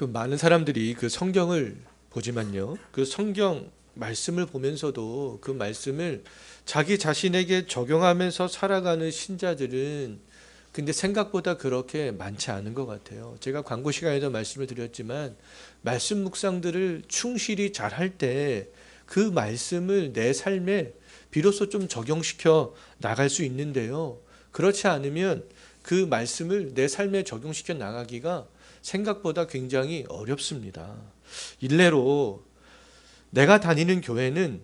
많은 사람들이 그 성경을 보지만요. 그 성경 말씀을 보면서도 그 말씀을 자기 자신에게 적용하면서 살아가는 신자들은 근데 생각보다 그렇게 많지 않은 것 같아요. 제가 광고 시간에도 말씀을 드렸지만 말씀 묵상들을 충실히 잘 할 때 그 말씀을 내 삶에 비로소 좀 적용시켜 나갈 수 있는데요. 그렇지 않으면 그 말씀을 내 삶에 적용시켜 나가기가 생각보다 굉장히 어렵습니다. 일례로 내가 다니는 교회는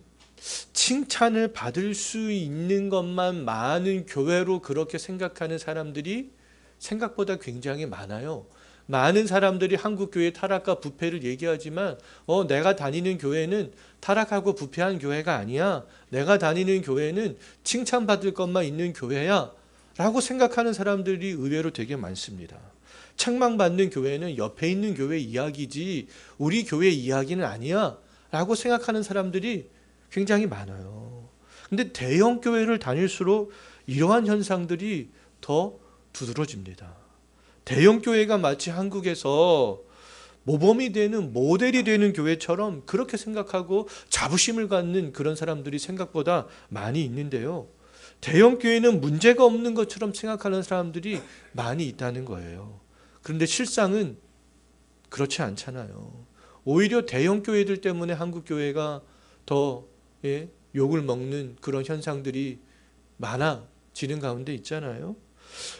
칭찬을 받을 수 있는 것만 많은 교회로 그렇게 생각하는 사람들이 생각보다 굉장히 많아요. 많은 사람들이 한국교회 타락과 부패를 얘기하지만 내가 다니는 교회는 타락하고 부패한 교회가 아니야. 내가 다니는 교회는 칭찬받을 것만 있는 교회야 라고 생각하는 사람들이 의외로 되게 많습니다. 책망받는 교회는 옆에 있는 교회 이야기지 우리 교회 이야기는 아니야 라고 생각하는 사람들이 굉장히 많아요. 근데 대형 교회를 다닐수록 이러한 현상들이 더 두드러집니다. 대형 교회가 마치 한국에서 모범이 되는 모델이 되는 교회처럼 그렇게 생각하고 자부심을 갖는 그런 사람들이 생각보다 많이 있는데요. 대형 교회는 문제가 없는 것처럼 생각하는 사람들이 많이 있다는 거예요. 그런데 실상은 그렇지 않잖아요. 오히려 대형 교회들 때문에 한국 교회가 더 욕을 먹는 그런 현상들이 많아지는 가운데 있잖아요.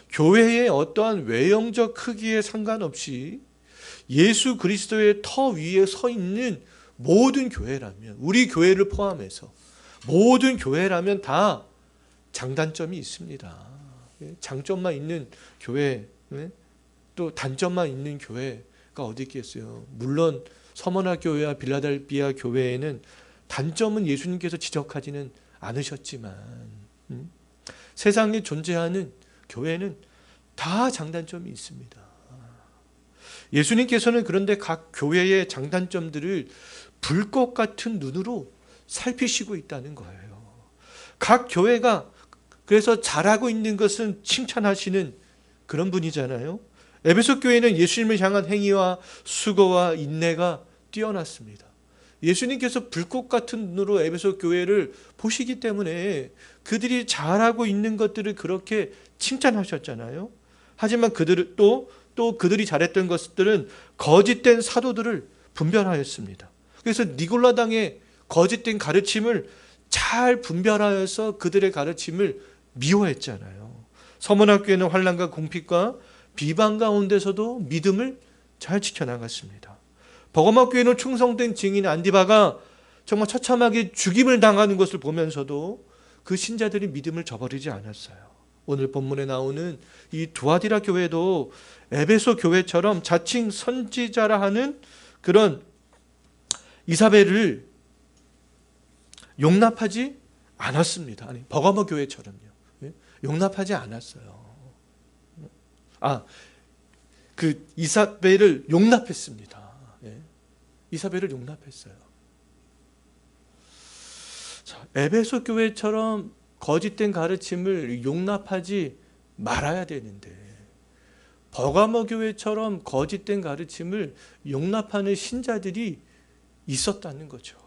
교회의 어떠한 외형적 크기에 상관없이 예수 그리스도의 터 위에 서 있는 모든 교회라면, 우리 교회를 포함해서 모든 교회라면 다 장단점이 있습니다. 장점만 있는 교회, 또 단점만 있는 교회가 어디 있겠어요. 물론 서머나 교회와 빌라델비아 교회에는 단점은 예수님께서 지적하지는 않으셨지만 세상에 존재하는 교회는 다 장단점이 있습니다. 예수님께서는 그런데 각 교회의 장단점들을 불꽃 같은 눈으로 살피시고 있다는 거예요. 각 교회가 그래서 잘하고 있는 것은 칭찬하시는 그런 분이잖아요. 에베소 교회는 예수님을 향한 행위와 수고와 인내가 뛰어났습니다. 예수님께서 불꽃 같은 눈으로 에베소 교회를 보시기 때문에 그들이 잘하고 있는 것들을 그렇게 칭찬하셨잖아요. 하지만 그들은 또 그들이 잘했던 것들은 거짓된 사도들을 분별하였습니다. 그래서 니골라당의 거짓된 가르침을 잘 분별하여서 그들의 가르침을 미워했잖아요. 서문학교에는 환난과 궁핍과 비방 가운데서도 믿음을 잘 지켜나갔습니다. 버거마교회는 충성된 증인 안디바가 정말 처참하게 죽임을 당하는 것을 보면서도 그 신자들이 믿음을 저버리지 않았어요. 오늘 본문에 나오는 이 두아디라 교회도 에베소 교회처럼 자칭 선지자라 하는 그런 이사벨을 용납하지 않았습니다. 아니, 버거마 교회처럼요. 용납하지 않았어요. 그 이사벨을 용납했습니다. 이사벨을 용납했어요. 자, 에베소 교회처럼 거짓된 가르침을 용납하지 말아야 되는데 버가모 교회처럼 거짓된 가르침을 용납하는 신자들이 있었다는 거죠.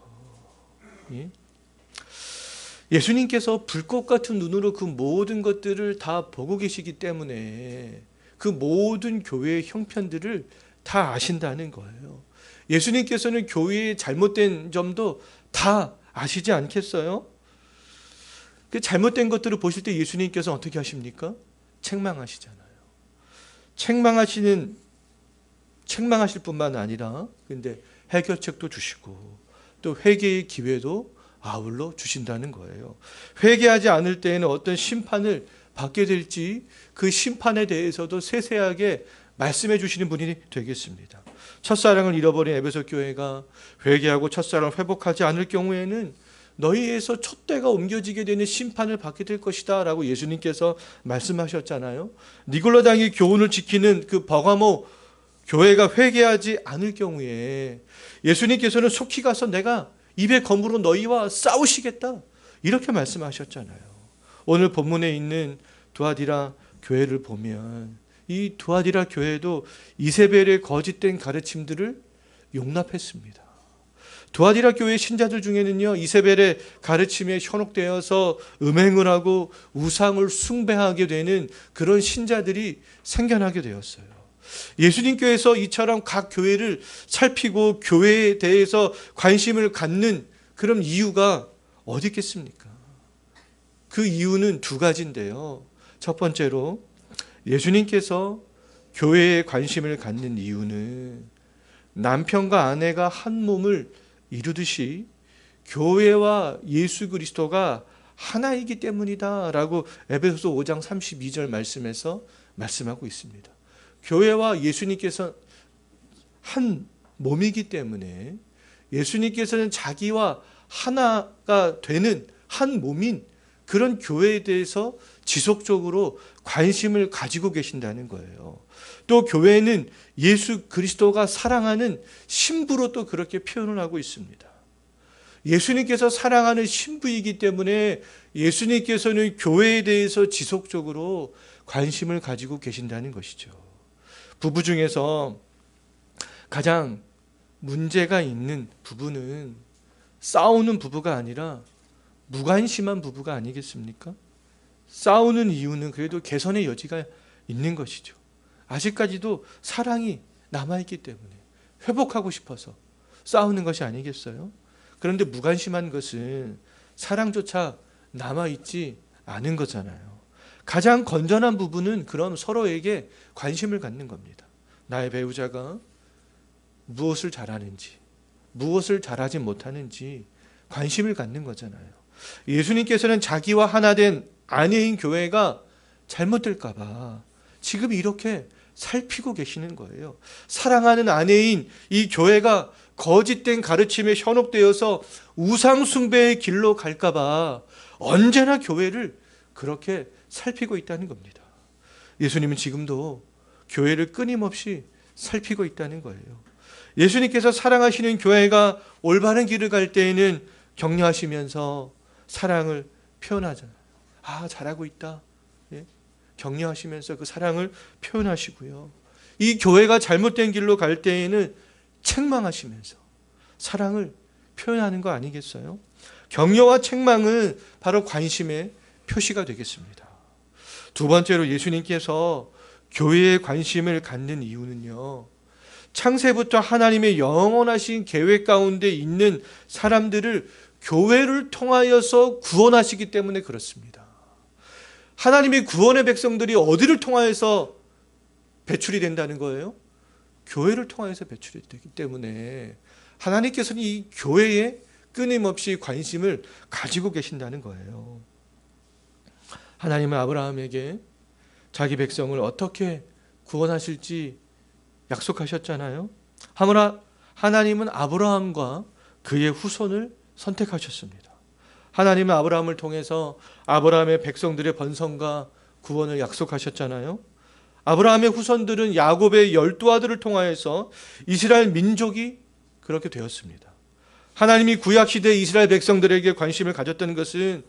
예수님께서 불꽃 같은 눈으로 그 모든 것들을 다 보고 계시기 때문에 그 모든 교회의 형편들을 다 아신다는 거예요. 예수님께서는 교회의 잘못된 점도 다 아시지 않겠어요? 그 잘못된 것들을 보실 때 예수님께서 어떻게 하십니까? 책망하시잖아요. 책망하실 뿐만 아니라 근데 해결책도 주시고 또 회개의 기회도 아울러 주신다는 거예요. 회개하지 않을 때에는 어떤 심판을 받게 될지 그 심판에 대해서도 세세하게 말씀해 주시는 분이 되겠습니다. 첫사랑을 잃어버린 에베소 교회가 회개하고 첫사랑을 회복하지 않을 경우에는 너희에서 촛대가 옮겨지게 되는 심판을 받게 될 것이다 라고 예수님께서 말씀하셨잖아요. 니골라당의 교훈을 지키는 그 버가모 교회가 회개하지 않을 경우에 예수님께서는 속히 가서 내가 입의 검으로 너희와 싸우시겠다 이렇게 말씀하셨잖아요. 오늘 본문에 있는 두아디라 교회를 보면 이 두아디라 교회도 이세벨의 거짓된 가르침들을 용납했습니다. 두아디라 교회 신자들 중에는요, 이세벨의 가르침에 현혹되어서 음행을 하고 우상을 숭배하게 되는 그런 신자들이 생겨나게 되었어요. 예수님께서 이처럼 각 교회를 살피고 교회에 대해서 관심을 갖는 그런 이유가 어디 있겠습니까? 그 이유는 두 가지인데요. 첫 번째로 예수님께서 교회에 관심을 갖는 이유는 남편과 아내가 한 몸을 이루듯이 교회와 예수 그리스도가 하나이기 때문이다라고 에베소서 5장 32절 말씀에서 말씀하고 있습니다. 교회와 예수님께서 한 몸이기 때문에 예수님께서는 자기와 하나가 되는 한 몸인 그런 교회에 대해서 지속적으로 관심을 가지고 계신다는 거예요. 또 교회는 예수 그리스도가 사랑하는 신부로 또 그렇게 표현을 하고 있습니다. 예수님께서 사랑하는 신부이기 때문에 예수님께서는 교회에 대해서 지속적으로 관심을 가지고 계신다는 것이죠. 부부 중에서 가장 문제가 있는 부부는 싸우는 부부가 아니라 무관심한 부부가 아니겠습니까? 싸우는 이유는 그래도 개선의 여지가 있는 것이죠. 아직까지도 사랑이 남아있기 때문에 회복하고 싶어서 싸우는 것이 아니겠어요? 그런데 무관심한 것은 사랑조차 남아있지 않은 거잖아요. 가장 건전한 부분은 그럼 서로에게 관심을 갖는 겁니다. 나의 배우자가 무엇을 잘하는지, 무엇을 잘하지 못하는지 관심을 갖는 거잖아요. 예수님께서는 자기와 하나 된 아내인 교회가 잘못될까 봐 지금 이렇게 살피고 계시는 거예요. 사랑하는 아내인 이 교회가 거짓된 가르침에 현혹되어서 우상 숭배의 길로 갈까 봐 언제나 교회를 그렇게 살피고 있다는 겁니다. 예수님은 지금도 교회를 끊임없이 살피고 있다는 거예요. 예수님께서 사랑하시는 교회가 올바른 길을 갈 때에는 격려하시면서 사랑을 표현하잖아요. 아, 잘하고 있다. 예? 격려하시면서 그 사랑을 표현하시고요. 이 교회가 잘못된 길로 갈 때에는 책망하시면서 사랑을 표현하는 거 아니겠어요? 격려와 책망은 바로 관심의 표시가 되겠습니다. 두 번째로 예수님께서 교회에 관심을 갖는 이유는요, 창세부터 하나님의 영원하신 계획 가운데 있는 사람들을 교회를 통하여서 구원하시기 때문에 그렇습니다. 하나님의 구원의 백성들이 어디를 통하여서 배출이 된다는 거예요? 교회를 통하여서 배출이 되기 때문에 하나님께서는 이 교회에 끊임없이 관심을 가지고 계신다는 거예요. 하나님은 아브라함에게 자기 백성을 어떻게 구원하실지 약속하셨잖아요. 하나님은 아브라함과 그의 후손을 선택하셨습니다. 하나님은 아브라함을 통해서 아브라함의 백성들의 번성과 구원을 약속하셨잖아요. 아브라함의 후손들은 야곱의 12아들을 통하여서 이스라엘 민족이 그렇게 되었습니다. 하나님이 구약시대 이스라엘 백성들에게 관심을 가졌던 것은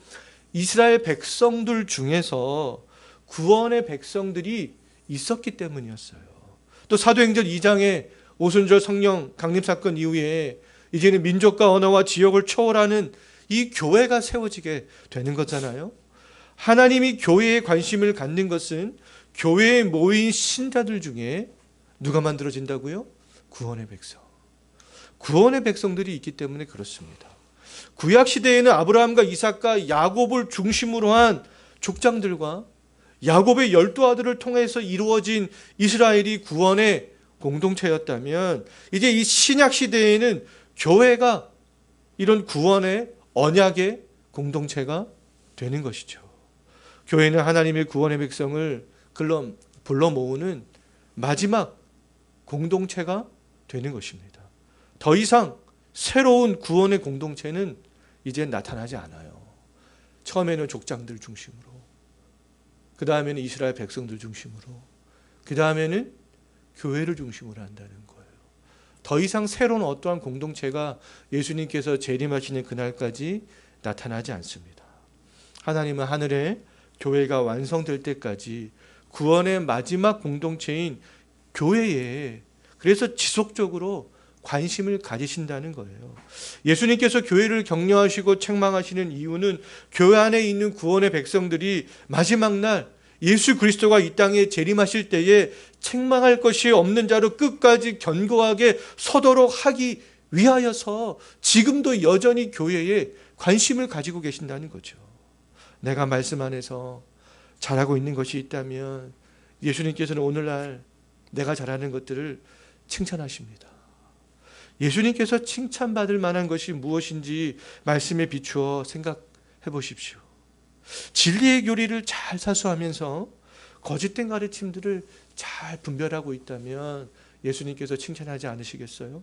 이스라엘 백성들 중에서 구원의 백성들이 있었기 때문이었어요. 또 사도행전 2장에 오순절 성령 강림사건 이후에 이제는 민족과 언어와 지역을 초월하는 이 교회가 세워지게 되는 거잖아요. 하나님이 교회에 관심을 갖는 것은 교회에 모인 신자들 중에 누가 만들어진다고요? 구원의 백성. 구원의 백성들이 있기 때문에 그렇습니다. 구약 시대에는 아브라함과 이삭과 야곱을 중심으로 한 족장들과 야곱의 12아들을 통해서 이루어진 이스라엘이 구원의 공동체였다면, 이제 이 신약 시대에는 교회가 이런 구원의 언약의 공동체가 되는 것이죠. 교회는 하나님의 구원의 백성을 불러 모으는 마지막 공동체가 되는 것입니다. 더 이상 새로운 구원의 공동체는 이제 나타나지 않아요. 처음에는 족장들 중심으로, 그 다음에는 이스라엘 백성들 중심으로, 그 다음에는 교회를 중심으로 한다는 거예요. 더 이상 새로운 어떠한 공동체가 예수님께서 재림하시는 그날까지 나타나지 않습니다. 하나님은 하늘에 교회가 완성될 때까지 구원의 마지막 공동체인 교회에 그래서 지속적으로 관심을 가지신다는 거예요. 예수님께서 교회를 격려하시고 책망하시는 이유는 교회 안에 있는 구원의 백성들이 마지막 날 예수 그리스도가 이 땅에 재림하실 때에 책망할 것이 없는 자로 끝까지 견고하게 서도록 하기 위하여서 지금도 여전히 교회에 관심을 가지고 계신다는 거죠. 내가 말씀 안에서 잘하고 있는 것이 있다면 예수님께서는 오늘날 내가 잘하는 것들을 칭찬하십니다. 예수님께서 칭찬받을 만한 것이 무엇인지 말씀에 비추어 생각해 보십시오. 진리의 교리를 잘 사수하면서 거짓된 가르침들을 잘 분별하고 있다면 예수님께서 칭찬하지 않으시겠어요?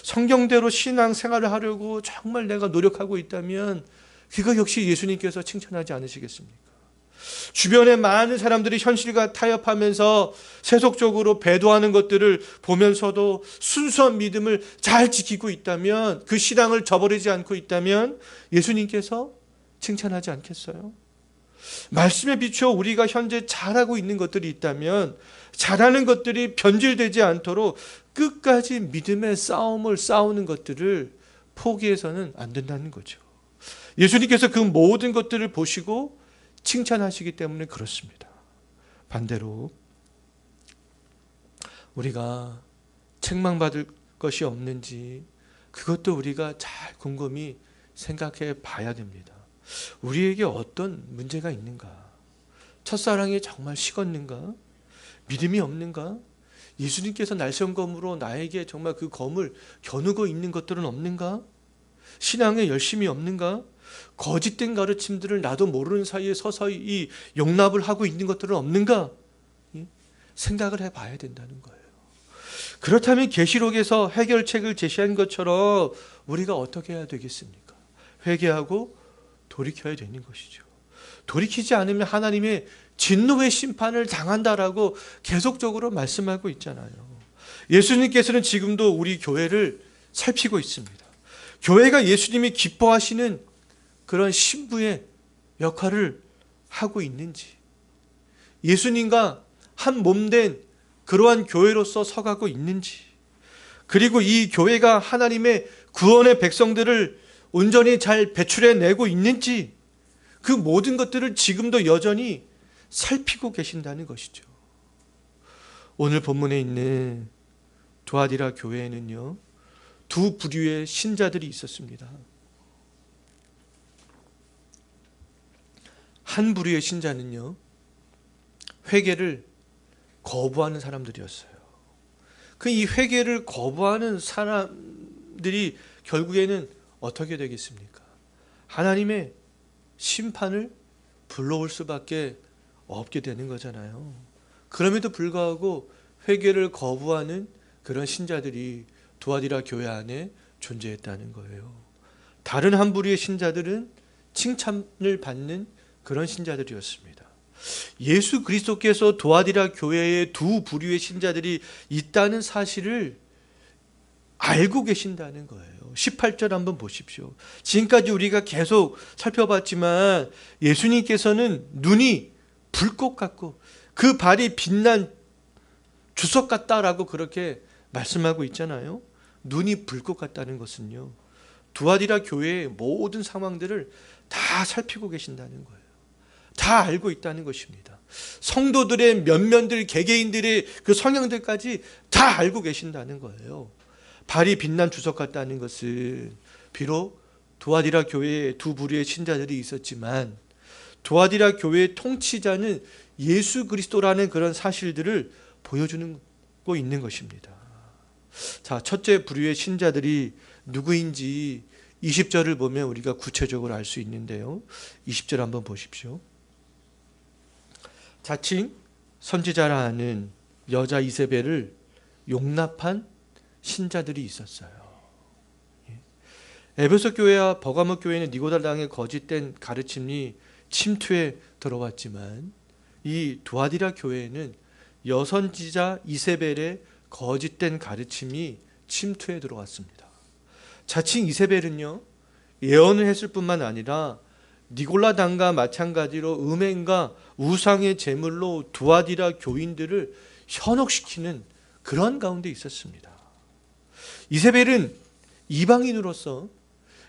성경대로 신앙 생활을 하려고 정말 내가 노력하고 있다면 그거 역시 예수님께서 칭찬하지 않으시겠습니까? 주변에 많은 사람들이 현실과 타협하면서 세속적으로 배도하는 것들을 보면서도 순수한 믿음을 잘 지키고 있다면, 그 신앙을 저버리지 않고 있다면 예수님께서 칭찬하지 않겠어요? 말씀에 비추어 우리가 현재 잘하고 있는 것들이 있다면 잘하는 것들이 변질되지 않도록 끝까지 믿음의 싸움을 싸우는 것들을 포기해서는 안 된다는 거죠. 예수님께서 그 모든 것들을 보시고 칭찬하시기 때문에 그렇습니다. 반대로 우리가 책망받을 것이 없는지 그것도 우리가 잘 곰곰이 생각해 봐야 됩니다. 우리에게 어떤 문제가 있는가? 첫사랑이 정말 식었는가? 믿음이 없는가? 예수님께서 날성검으로 나에게 정말 그 검을 겨누고 있는 것들은 없는가? 신앙에 열심이 없는가? 거짓된 가르침들을 나도 모르는 사이에 서서히 용납을 하고 있는 것들은 없는가? 생각을 해봐야 된다는 거예요. 그렇다면 계시록에서 해결책을 제시한 것처럼 우리가 어떻게 해야 되겠습니까? 회개하고 돌이켜야 되는 것이죠. 돌이키지 않으면 하나님의 진노의 심판을 당한다라고 계속적으로 말씀하고 있잖아요. 예수님께서는 지금도 우리 교회를 살피고 있습니다. 교회가 예수님이 기뻐하시는 그런 신부의 역할을 하고 있는지, 예수님과 한 몸된 그러한 교회로서 서가고 있는지, 그리고 이 교회가 하나님의 구원의 백성들을 온전히 잘 배출해내고 있는지, 그 모든 것들을 지금도 여전히 살피고 계신다는 것이죠. 오늘 본문에 있는 두아디라 교회에는요, 두 부류의 신자들이 있었습니다. 한 부류의 신자는요, 회개를 거부하는 사람들이었어요. 그 이 회개를 거부하는 사람들이 결국에는 어떻게 되겠습니까? 하나님의 심판을 불러올 수밖에 없게 되는 거잖아요. 그럼에도 불구하고 회개를 거부하는 그런 신자들이 두아디라 교회 안에 존재했다는 거예요. 다른 한 부류의 신자들은 칭찬을 받는 그런 신자들이었습니다. 예수 그리스도께서 두아디라 교회에 두 부류의 신자들이 있다는 사실을 알고 계신다는 거예요. 18절 한번 보십시오. 지금까지 우리가 계속 살펴봤지만 예수님께서는 눈이 불꽃 같고 그 발이 빛난 주석 같다라고 그렇게 말씀하고 있잖아요. 눈이 불꽃 같다는 것은요, 두아디라 교회의 모든 상황들을 다 살피고 계신다는 거예요. 다 알고 있다는 것입니다. 성도들의 면면들, 개개인들의 그 성향들까지 다 알고 계신다는 거예요. 발이 빛난 주석 같다는 것은 비록 두아디라 교회에 두 부류의 신자들이 있었지만 두아디라 교회의 통치자는 예수 그리스도라는 그런 사실들을 보여주고 있는 것입니다. 자, 첫째 부류의 신자들이 누구인지 20절을 보면 우리가 구체적으로 알 수 있는데요. 20절 한번 보십시오. 자칭 선지자라 하는 여자 이세벨을 용납한 신자들이 있었어요. 에베소 교회와 버가모 교회는 니고달당의 거짓된 가르침이 침투해 들어왔지만 이 두아디라 교회에는 여선지자 이세벨의 거짓된 가르침이 침투해 들어왔습니다. 자칭 이세벨은요, 예언을 했을 뿐만 아니라 니골라당과 마찬가지로 음행과 우상의 제물로 두아디라 교인들을 현혹시키는 그런 가운데 있었습니다. 이세벨은 이방인으로서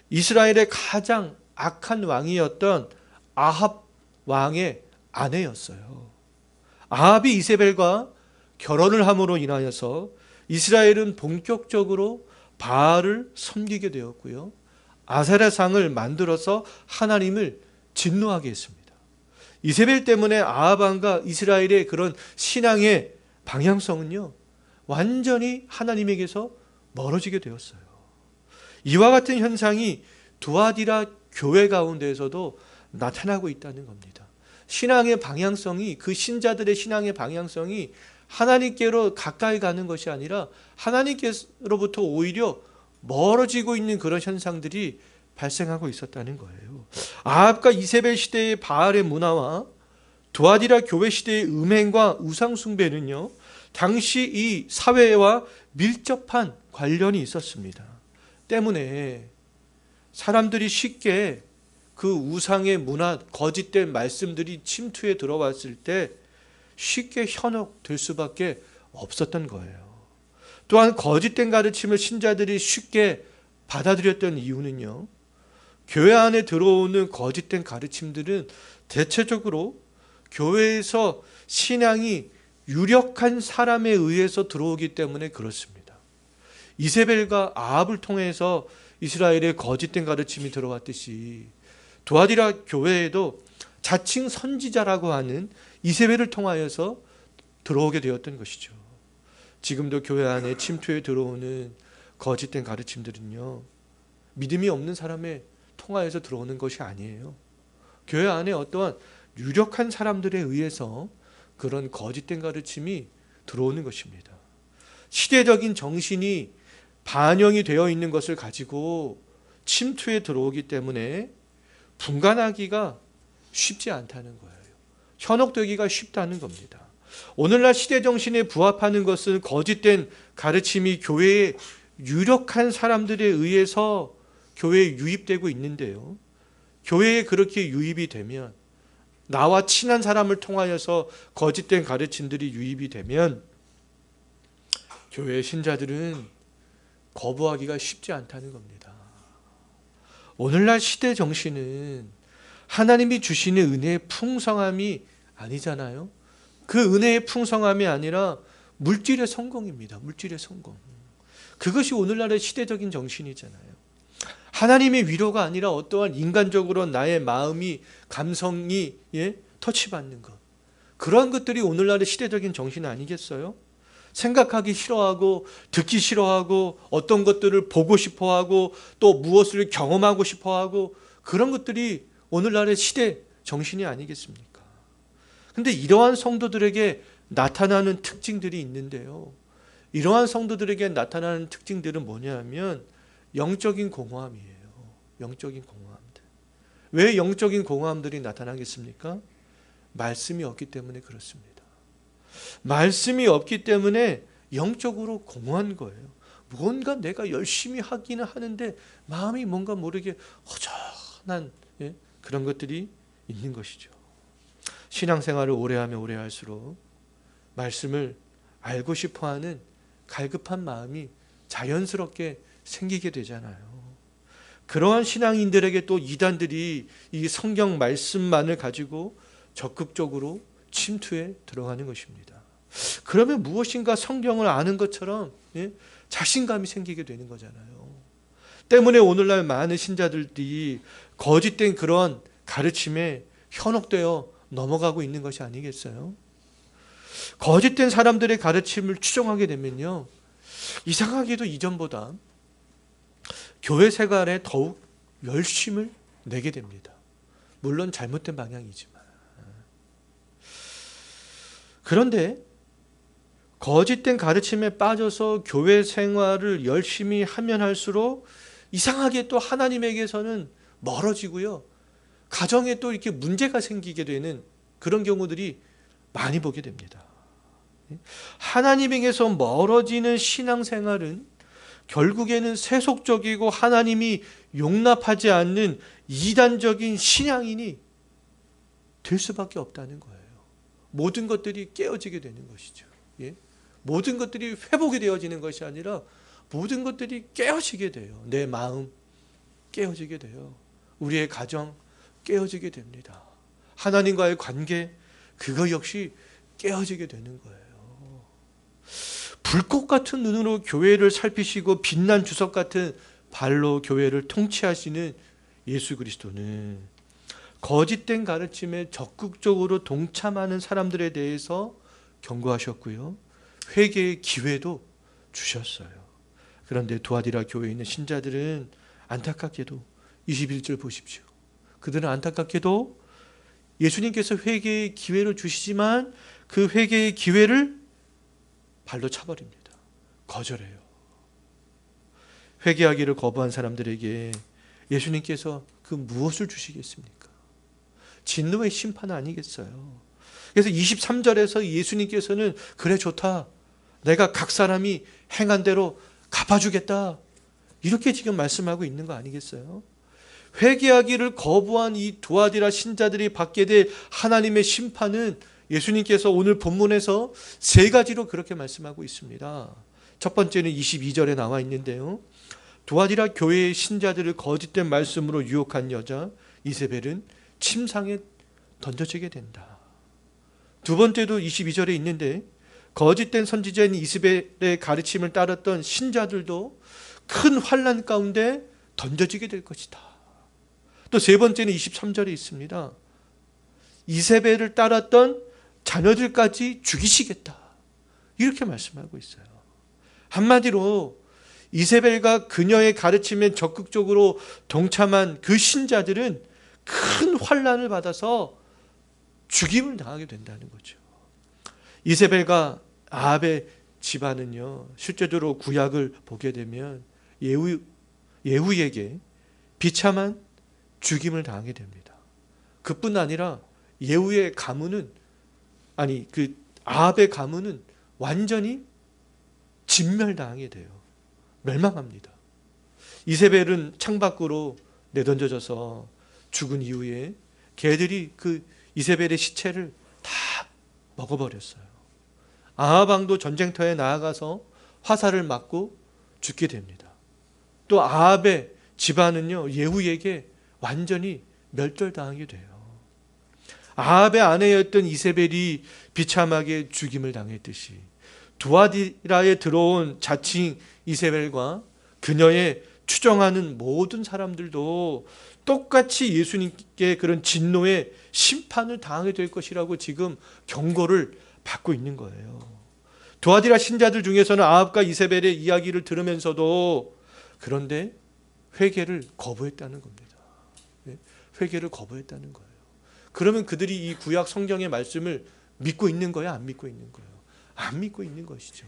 이스라엘의 가장 악한 왕이었던 아합 왕의 아내였어요. 아합이 이세벨과 결혼을 함으로 인하여서 이스라엘은 본격적으로 바알을 섬기게 되었고요. 아세라상을 만들어서 하나님을 진노하게 했습니다. 이세벨 때문에 아합 왕과 이스라엘의 그런 신앙의 방향성은요, 완전히 하나님에게서 멀어지게 되었어요. 이와 같은 현상이 두아디라 교회 가운데에서도 나타나고 있다는 겁니다. 신앙의 방향성이, 그 신자들의 신앙의 방향성이 하나님께로 가까이 가는 것이 아니라 하나님께로부터 오히려 멀어지고 있는 그런 현상들이 발생하고 있었다는 거예요. 아합과 이세벨 시대의 바알의 문화와 두아디라 교회 시대의 음행과 우상 숭배는요, 당시 이 사회와 밀접한 관련이 있었습니다. 때문에 사람들이 쉽게 그 우상의 문화, 거짓된 말씀들이 침투에 들어왔을 때 쉽게 현혹될 수밖에 없었던 거예요. 또한 거짓된 가르침을 신자들이 쉽게 받아들였던 이유는요, 교회 안에 들어오는 거짓된 가르침들은 대체적으로 교회에서 신앙이 유력한 사람에 의해서 들어오기 때문에 그렇습니다. 이세벨과 아합을 통해서 이스라엘의 거짓된 가르침이 들어왔듯이 두아디라 교회에도 자칭 선지자라고 하는 이세벨을 통하여서 들어오게 되었던 것이죠. 지금도 교회 안에 침투에 들어오는 거짓된 가르침들은요, 믿음이 없는 사람에 통하여서 들어오는 것이 아니에요. 교회 안에 어떠한 유력한 사람들에 의해서 그런 거짓된 가르침이 들어오는 것입니다. 시대적인 정신이 반영이 되어 있는 것을 가지고 침투에 들어오기 때문에 분간하기가 쉽지 않다는 거예요. 현혹되기가 쉽다는 겁니다. 오늘날 시대 정신에 부합하는 것은 거짓된 가르침이 교회에 유력한 사람들에 의해서 교회에 유입되고 있는데요. 교회에 그렇게 유입이 되면, 나와 친한 사람을 통하여서 거짓된 가르침들이 유입이 되면 교회의 신자들은 거부하기가 쉽지 않다는 겁니다. 오늘날 시대 정신은 하나님이 주시는 은혜의 풍성함이 아니잖아요. 그 은혜의 풍성함이 아니라 물질의 성공입니다. 물질의 성공. 그것이 오늘날의 시대적인 정신이잖아요. 하나님의 위로가 아니라 어떠한 인간적으로 나의 마음이, 감성이 터치받는 것. 그러한 것들이 오늘날의 시대적인 정신 아니겠어요? 생각하기 싫어하고 듣기 싫어하고 어떤 것들을 보고 싶어하고 또 무엇을 경험하고 싶어하고 그런 것들이 오늘날의 시대 정신이 아니겠습니까? 그런데 이러한 성도들에게 나타나는 특징들이 있는데요. 이러한 성도들에게 나타나는 특징들은 뭐냐면 영적인 공허함이에요. 영적인 공허함들. 왜 영적인 공허함들이 나타나겠습니까? 말씀이 없기 때문에 그렇습니다. 말씀이 없기 때문에 영적으로 공허한 거예요. 뭔가 내가 열심히 하기는 하는데 마음이 뭔가 모르게 허전한 그런 것들이 있는 것이죠. 신앙생활을 오래하면 오래할수록 말씀을 알고 싶어하는 갈급한 마음이 자연스럽게 생기게 되잖아요. 그러한 신앙인들에게 또 이단들이 이 성경 말씀만을 가지고 적극적으로 침투에 들어가는 것입니다. 그러면 무엇인가 성경을 아는 것처럼 자신감이 생기게 되는 거잖아요. 때문에 오늘날 많은 신자들이 거짓된 그런 가르침에 현혹되어 넘어가고 있는 것이 아니겠어요? 거짓된 사람들의 가르침을 추종하게 되면요, 이상하게도 이전보다 교회 생활에 더욱 열심을 내게 됩니다. 물론 잘못된 방향이지만. 그런데 거짓된 가르침에 빠져서 교회 생활을 열심히 하면 할수록 이상하게 또 하나님에게서는 멀어지고요, 가정에 또 이렇게 문제가 생기게 되는 그런 경우들이 많이 보게 됩니다. 하나님에게서 멀어지는 신앙생활은 결국에는 세속적이고 하나님이 용납하지 않는 이단적인 신앙인이 될 수밖에 없다는 거예요. 모든 것들이 깨어지게 되는 것이죠. 예? 모든 것들이 회복이 되어지는 것이 아니라 모든 것들이 깨어지게 돼요. 내 마음 깨어지게 돼요. 우리의 가정 깨어지게 됩니다. 하나님과의 관계, 그거 역시 깨어지게 되는 거예요. 불꽃 같은 눈으로 교회를 살피시고 빛난 주석 같은 발로 교회를 통치하시는 예수 그리스도는 거짓된 가르침에 적극적으로 동참하는 사람들에 대해서 경고하셨고요. 회개의 기회도 주셨어요. 그런데 두아디라 교회에 있는 신자들은 안타깝게도 21절 보십시오. 그들은 안타깝게도 예수님께서 회개의 기회를 주시지만 그 회개의 기회를 발로 차버립니다. 거절해요. 회개하기를 거부한 사람들에게 예수님께서 그 무엇을 주시겠습니까? 진노의 심판 아니겠어요. 그래서 23절에서 예수님께서는 그래 좋다. 내가 각 사람이 행한 대로 갚아주겠다. 이렇게 지금 말씀하고 있는 거 아니겠어요? 회개하기를 거부한 이 두아디라 신자들이 받게 될 하나님의 심판은 예수님께서 오늘 본문에서 세 가지로 그렇게 말씀하고 있습니다. 첫 번째는 22절에 나와 있는데요. 두아디라 교회의 신자들을 거짓된 말씀으로 유혹한 여자 이세벨은 침상에 던져지게 된다. 두 번째도 22절에 있는데 거짓된 선지자인 이세벨의 가르침을 따랐던 신자들도 큰 환난 가운데 던져지게 될 것이다. 또 세 번째는 23절에 있습니다. 이세벨을 따랐던 자녀들까지 죽이시겠다. 이렇게 말씀하고 있어요. 한마디로 이세벨과 그녀의 가르침에 적극적으로 동참한 그 신자들은 큰 환난을 받아서 죽임을 당하게 된다는 거죠. 이세벨과 아합의 집안은요, 실제적으로 구약을 보게 되면 예후에게 비참한 죽임을 당하게 됩니다. 그뿐 아니라 예후의 가문은 아합의 가문은 완전히 진멸당하게 돼요. 멸망합니다. 이세벨은 창밖으로 내던져져서 죽은 이후에 개들이 그 이세벨의 시체를 다 먹어버렸어요. 아합 왕도 전쟁터에 나아가서 화살을 맞고 죽게 됩니다. 또 아합의 집안은요, 예후에게 완전히 멸절당하게 돼요. 아합의 아내였던 이세벨이 비참하게 죽임을 당했듯이 두아디라에 들어온 자칭 이세벨과 그녀의 추정하는 모든 사람들도 똑같이 예수님께 그런 진노의 심판을 당하게 될 것이라고 지금 경고를 받고 있는 거예요. 두아디라 신자들 중에서는 아합과 이세벨의 이야기를 들으면서도 그런데 회개를 거부했다는 겁니다. 회개를 거부했다는 거예요. 그러면 그들이 이 구약 성경의 말씀을 믿고 있는 거야, 안 믿고 있는 거예요? 안 믿고 있는 것이죠.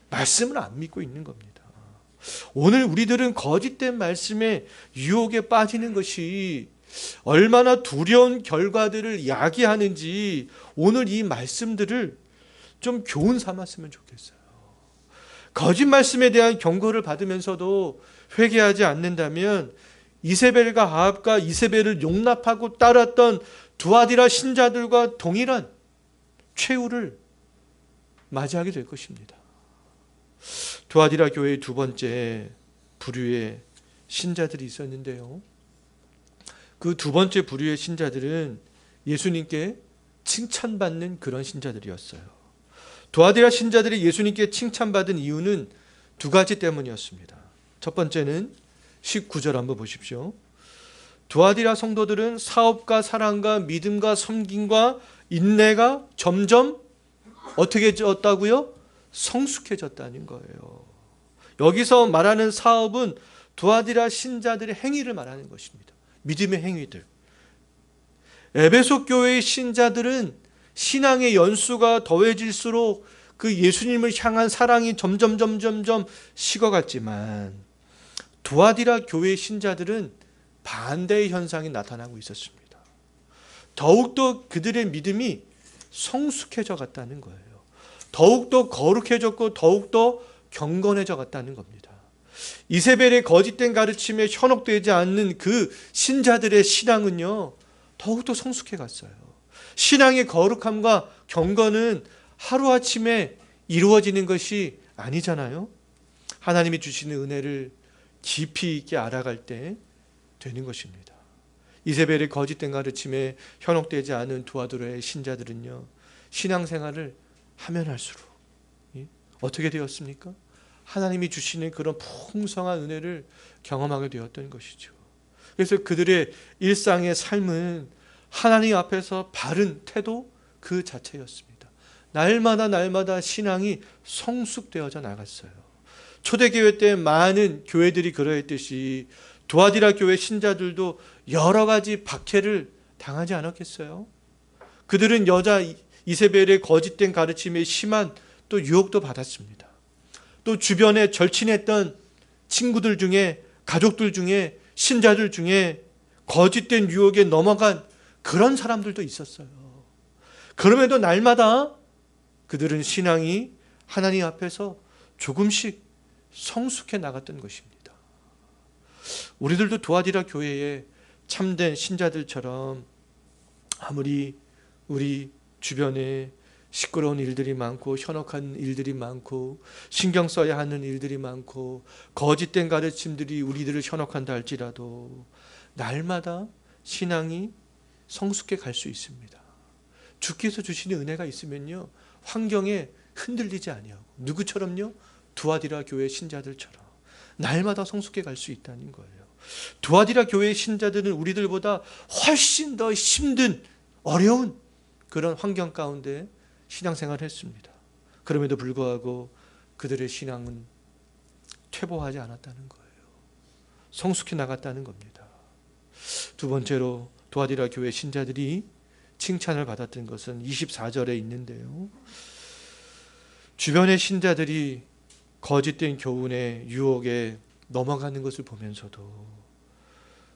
말씀을 안 믿고 있는 겁니다. 오늘 우리들은 거짓된 말씀에 유혹에 빠지는 것이 얼마나 두려운 결과들을 야기하는지 오늘 이 말씀들을 좀 교훈 삼았으면 좋겠어요. 거짓 말씀에 대한 경고를 받으면서도 회개하지 않는다면 이세벨과 아합과 이세벨을 용납하고 따랐던 두아디라 신자들과 동일한 최후를 맞이하게 될 것입니다. 두아디라 교회의 두 번째 부류의 신자들이 있었는데요. 그 두 번째 부류의 신자들은 예수님께 칭찬받는 그런 신자들이었어요. 두아디라 신자들이 예수님께 칭찬받은 이유는 두 가지 때문이었습니다. 첫 번째는 19절 한번 보십시오. 두아디라 성도들은 사업과 사랑과 믿음과 섬김과 인내가 점점 어떻게 졌다고요? 성숙해졌다는 거예요. 여기서 말하는 사업은 두아디라 신자들의 행위를 말하는 것입니다. 믿음의 행위들. 에베소 교회의 신자들은 신앙의 연수가 더해질수록 그 예수님을 향한 사랑이 점점 식어갔지만 두아디라 교회의 신자들은 반대의 현상이 나타나고 있었습니다. 더욱더 그들의 믿음이 성숙해져 갔다는 거예요. 더욱더 거룩해졌고 더욱더 경건해져 갔다는 겁니다. 이세벨의 거짓된 가르침에 현혹되지 않는 그 신자들의 신앙은요, 더욱더 성숙해 갔어요. 신앙의 거룩함과 경건은 하루아침에 이루어지는 것이 아니잖아요. 하나님이 주시는 은혜를 깊이 있게 알아갈 때 되는 것입니다. 이세벨의 거짓된 가르침에 현혹되지 않은 두아드라의 신자들은요, 신앙생활을 하면 할수록 어떻게 되었습니까? 하나님이 주시는 그런 풍성한 은혜를 경험하게 되었던 것이죠. 그래서 그들의 일상의 삶은 하나님 앞에서 바른 태도 그 자체였습니다. 날마다 신앙이 성숙되어져 나갔어요. 초대교회 때 많은 교회들이 그러했듯이 두아디라 교회 신자들도 여러 가지 박해를 당하지 않았겠어요? 그들은 여자 이세벨의 거짓된 가르침에 심한 또 유혹도 받았습니다. 또 주변에 절친했던 친구들 중에, 가족들 중에, 신자들 중에 거짓된 유혹에 넘어간 그런 사람들도 있었어요. 그럼에도 날마다 그들은 신앙이 하나님 앞에서 조금씩 성숙해 나갔던 것입니다. 우리들도 두아디라 교회에 참된 신자들처럼 아무리 우리 주변에 시끄러운 일들이 많고 현혹한 일들이 많고 신경 써야 하는 일들이 많고 거짓된 가르침들이 우리들을 현혹한다 할지라도 날마다 신앙이 성숙해 갈 수 있습니다. 주께서 주시는 은혜가 있으면요, 환경에 흔들리지 아니하고 누구처럼요? 두아디라 교회 신자들처럼 날마다 성숙해 갈 수 있다는 거예요. 두아디라 교회 신자들은 우리들보다 훨씬 더 힘든 어려운 그런 환경 가운데 신앙생활을 했습니다. 그럼에도 불구하고 그들의 신앙은 퇴보하지 않았다는 거예요. 성숙해 나갔다는 겁니다. 두 번째로 두아디라 교회 신자들이 칭찬을 받았던 것은 24절에 있는데요. 주변의 신자들이 거짓된 교훈의 유혹에 넘어가는 것을 보면서도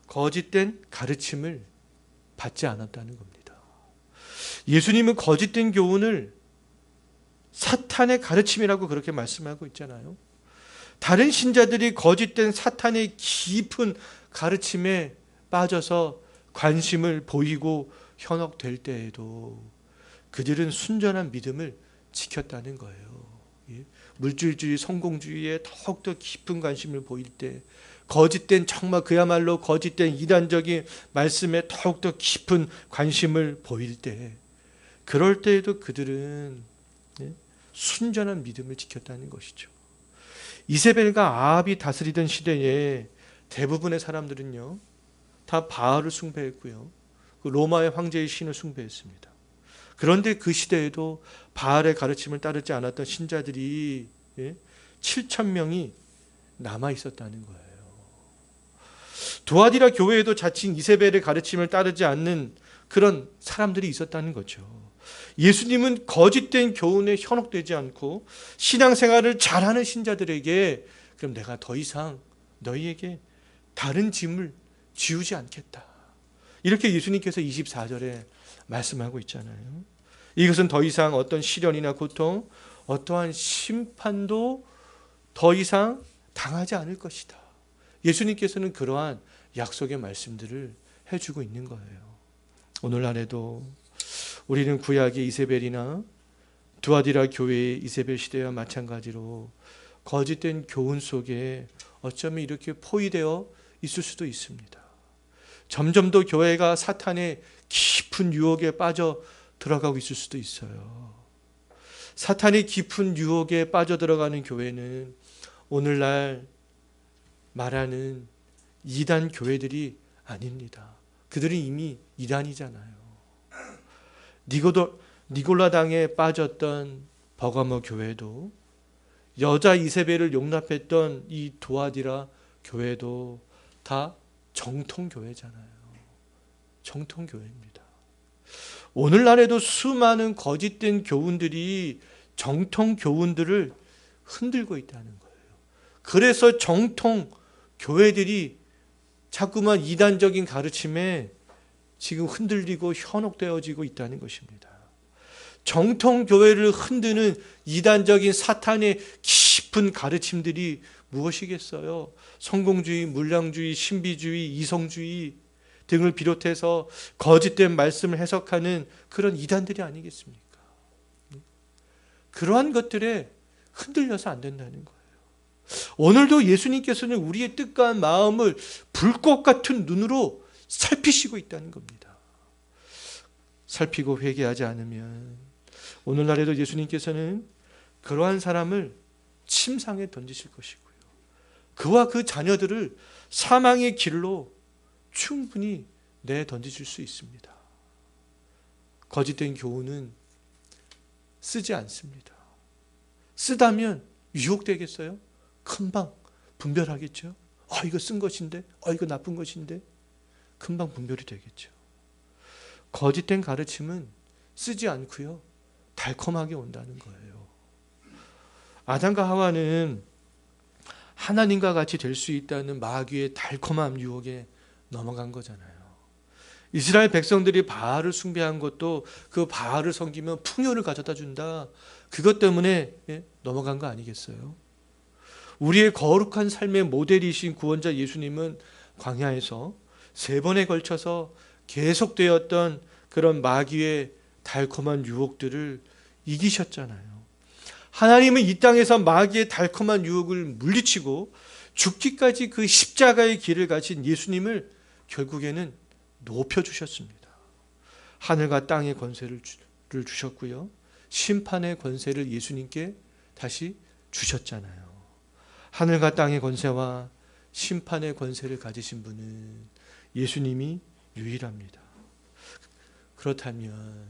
거짓된 가르침을 받지 않았다는 겁니다. 예수님은 거짓된 교훈을 사탄의 가르침이라고 그렇게 말씀하고 있잖아요. 다른 신자들이 거짓된 사탄의 깊은 가르침에 빠져서 관심을 보이고 현혹될 때에도 그들은 순전한 믿음을 지켰다는 거예요. 물질주의, 성공주의에 더욱더 깊은 관심을 보일 때, 거짓된, 정말 그야말로 거짓된 이단적인 말씀에 더욱더 깊은 관심을 보일 때, 그럴 때에도 그들은 순전한 믿음을 지켰다는 것이죠. 이세벨과 아합이 다스리던 시대에 대부분의 사람들은요, 다 바알을 숭배했고요, 로마의 황제의 신을 숭배했습니다. 그런데 그 시대에도 바알의 가르침을 따르지 않았던 신자들이 7,000명이 남아 있었다는 거예요. 두아디라 교회에도 자칭 이세벨의 가르침을 따르지 않는 그런 사람들이 있었다는 거죠. 예수님은 거짓된 교훈에 현혹되지 않고 신앙생활을 잘하는 신자들에게 그럼 내가 더 이상 너희에게 다른 짐을 지우지 않겠다, 이렇게 예수님께서 24절에 말씀하고 있잖아요. 이것은 더 이상 어떤 시련이나 고통, 어떠한 심판도 더 이상 당하지 않을 것이다. 예수님께서는 그러한 약속의 말씀들을 해주고 있는 거예요. 오늘날에도 우리는 구약의 이세벨이나 두아디라 교회의 이세벨 시대와 마찬가지로 거짓된 교훈 속에 어쩌면 이렇게 포위되어 있을 수도 있습니다. 점점 더 교회가 사탄의 깊은 유혹에 빠져 들어가고 있을 수도 있어요. 사탄의 깊은 유혹에 빠져 들어가는 교회는 오늘날 말하는 이단 교회들이 아닙니다. 그들은 이미 이단이잖아요. 니골라당에 빠졌던 버가모 교회도, 여자 이세벨을 용납했던 이 두아디라 교회도 다 정통교회잖아요. 정통교회입니다. 오늘날에도 수많은 거짓된 교훈들이 정통교훈들을 흔들고 있다는 거예요. 그래서 정통교회들이 자꾸만 이단적인 가르침에 지금 흔들리고 현혹되어지고 있다는 것입니다. 정통교회를 흔드는 이단적인 사탄의 깊은 가르침들이 무엇이겠어요? 성공주의, 물량주의, 신비주의, 이성주의, 등을 비롯해서 거짓된 말씀을 해석하는 그런 이단들이 아니겠습니까? 그러한 것들에 흔들려서 안 된다는 거예요. 오늘도 예수님께서는 우리의 뜻과 마음을 불꽃 같은 눈으로 살피시고 있다는 겁니다. 살피고 회개하지 않으면 오늘날에도 예수님께서는 그러한 사람을 침상에 던지실 것이고요. 그와 그 자녀들을 사망의 길로 충분히 내던지실 수 있습니다. 거짓된 교훈은 쓰지 않습니다. 쓰다면 유혹되겠어요? 금방 분별하겠죠. 이거 쓴 것인데, 이거 나쁜 것인데 금방 분별이 되겠죠. 거짓된 가르침은 쓰지 않고요, 달콤하게 온다는 거예요. 아담과 하와는 하나님과 같이 될 수 있다는 마귀의 달콤한 유혹에 넘어간 거잖아요. 이스라엘 백성들이 바알을 숭배한 것도 그 바알을 섬기면 풍요를 가져다 준다, 그것 때문에 넘어간 거 아니겠어요? 우리의 거룩한 삶의 모델이신 구원자 예수님은 광야에서 3번에 걸쳐서 계속되었던 그런 마귀의 달콤한 유혹들을 이기셨잖아요. 하나님은 이 땅에서 마귀의 달콤한 유혹을 물리치고 죽기까지 그 십자가의 길을 가신 예수님을 결국에는 높여주셨습니다. 하늘과 땅의 권세를 주셨고요, 심판의 권세를 예수님께 다시 주셨잖아요. 하늘과 땅의 권세와 심판의 권세를 가지신 분은 예수님이 유일합니다. 그렇다면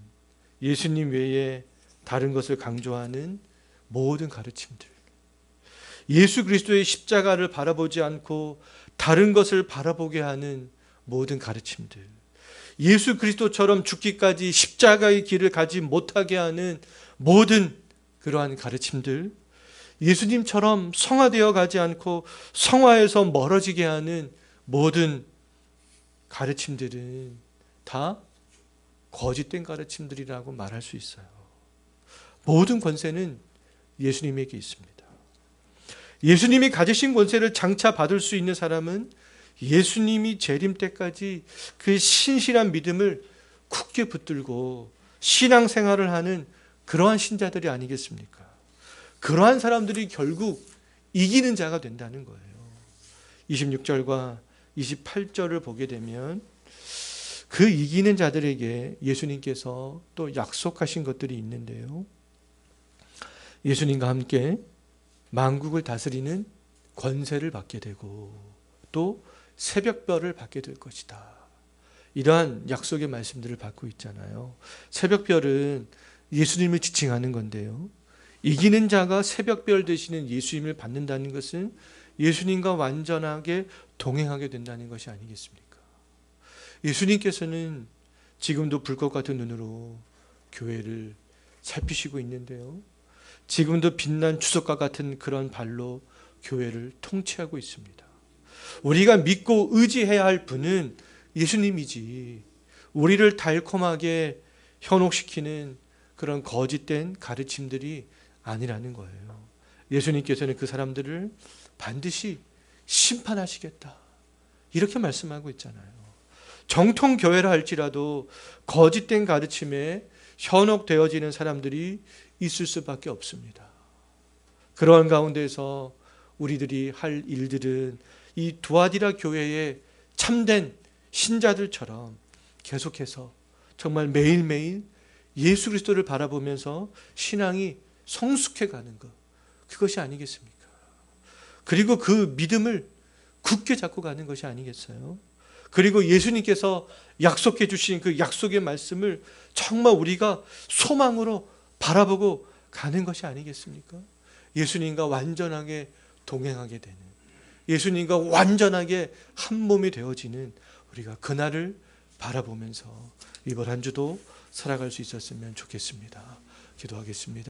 예수님 외에 다른 것을 강조하는 모든 가르침들, 예수 그리스도의 십자가를 바라보지 않고 다른 것을 바라보게 하는 모든 가르침들, 예수 그리스도처럼 죽기까지 십자가의 길을 가지 못하게 하는 모든 그러한 가르침들, 예수님처럼 성화되어 가지 않고 성화에서 멀어지게 하는 모든 가르침들은 다 거짓된 가르침들이라고 말할 수 있어요. 모든 권세는 예수님에게 있습니다. 예수님이 가지신 권세를 장차 받을 수 있는 사람은 예수님이 재림 때까지 그 신실한 믿음을 굳게 붙들고 신앙생활을 하는 그러한 신자들이 아니겠습니까? 그러한 사람들이 결국 이기는 자가 된다는 거예요. 26절과 28절을 보게 되면 그 이기는 자들에게 예수님께서 또 약속하신 것들이 있는데요. 예수님과 함께 만국을 다스리는 권세를 받게 되고 또 새벽별을 받게 될 것이다. 이러한 약속의 말씀들을 받고 있잖아요. 새벽별은 예수님을 지칭하는 건데요, 이기는 자가 새벽별 되시는 예수님을 받는다는 것은 예수님과 완전하게 동행하게 된다는 것이 아니겠습니까? 예수님께서는 지금도 불꽃 같은 눈으로 교회를 살피시고 있는데요, 지금도 빛난 주석과 같은 그런 발로 교회를 통치하고 있습니다. 우리가 믿고 의지해야 할 분은 예수님이지, 우리를 달콤하게 현혹시키는 그런 거짓된 가르침들이 아니라는 거예요. 예수님께서는 그 사람들을 반드시 심판하시겠다, 이렇게 말씀하고 있잖아요. 정통 교회라 할지라도 거짓된 가르침에 현혹되어지는 사람들이 있을 수밖에 없습니다. 그러한 가운데서 우리들이 할 일들은 이 두아디라 교회의 참된 신자들처럼 계속해서 정말 매일매일 예수 그리스도를 바라보면서 신앙이 성숙해가는 것, 그것이 아니겠습니까? 그리고 그 믿음을 굳게 잡고 가는 것이 아니겠어요? 그리고 예수님께서 약속해 주신 그 약속의 말씀을 정말 우리가 소망으로 바라보고 가는 것이 아니겠습니까? 예수님과 완전하게 동행하게 되는, 예수님과 완전하게 한 몸이 되어지는 우리가 그날을 바라보면서 이번 한 주도 살아갈 수 있었으면 좋겠습니다. 기도하겠습니다.